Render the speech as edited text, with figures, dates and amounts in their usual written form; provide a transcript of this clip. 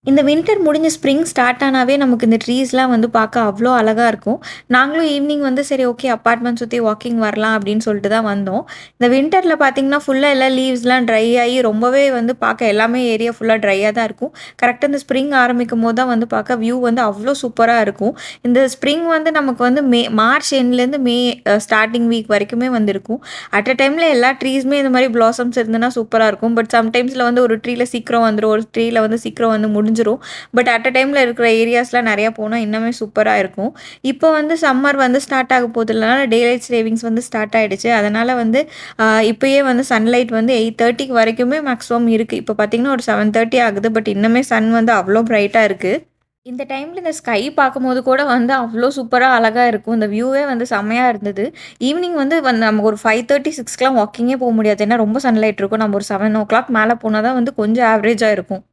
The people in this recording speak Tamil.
இந்த வின்டர் முடிஞ்சு ஸ்ப்ரிங் ஸ்டார்ட் ஆனாவே நமக்கு இந்த ட்ரீஸ்லாம் வந்து பார்க்க அவ்வளோ அழகா இருக்கும். நாங்களும் ஈவினிங் வந்து சரி ஓகே அப்பார்ட்மெண்ட் சுத்தி வாக்கிங் வரலாம் அப்படின்னு சொல்லிட்டு தான் வந்தோம். இந்த வின்டர்ல பார்த்தீங்கன்னா, ஃபுல்லா எல்லாம் லீவ்ஸ்லாம் ட்ரை ஆயி ரொம்பவே வந்து பார்க்க எல்லாமே ஏரியா ஃபுல்லா ட்ரையா தான் இருக்கும். கரெக்ட்டா இந்த ஸ்ப்ரிங் ஆரம்பிக்கும்போது தான் வந்து பார்க்க வியூ வந்து அவ்வளோ சூப்பரா இருக்கும். இந்த ஸ்ப்ரிங் வந்து நமக்கு வந்து மார்ச் எண்ட்லேருந்து மே ஸ்டார்ட்டிங் வீக் வரைக்குமே வந்து இருக்கும். அட் அ டைம்ல எல்லா ட்ரீஸுமே இந்த மாரி பிளாசம்ஸ் இருந்ததுனா சூப்பரா இருக்கும். பட் சம்டைம்ஸ்ல வந்து ஒரு ட்ரீல சீக்கிரம் வந்துரும். ஒரு ட்ரீல வந்து சீக்கிரம் வந்து முடிஞ்சிரும். பட் அட் அ டைம்ல இருக்கிற ஏரியாஸ்லாம் நெறையா போனா இன்னுமே சூப்பரா இருக்கும். இப்போ வந்து சம்மர் வந்து ஸ்டார்ட் ஆக போதுல்ல டேலைட் சேவிங்ஸ் வந்து ஸ்டார்ட் ஆயிடுச்சு. அதனால வந்து இப்பயே வந்து சன்லைட் வந்து 8:30க்கு வரைக்குமே மேக்ஸிமம் இருக்கு. இப்போ பார்த்தீங்கன்னா ஒரு 7:30 ஆகுது. பட் இன்னுமே சன் வந்து அவ்ளோ பிரைட்டா இருக்கு. இந்த டைம்ல இந்த ஸ்கை பார்க்கும்போது கூட வந்து அவ்ளோ சூப்பரா அழகா இருக்கும். இந்த வியூவே வந்து செம்மையா இருந்தது. ஈவினிங் வந்து நமக்கு ஒரு 5:30, 6க்குலாம் வாக்கிங்கே போ முடியாது. ஏன்னா ரொம்ப சன்லைட் இருக்கும். நம்ம ஒரு 7:00 மேல போனா தான் வந்து கொஞ்சம் ஆவரேஜா இருக்கும்.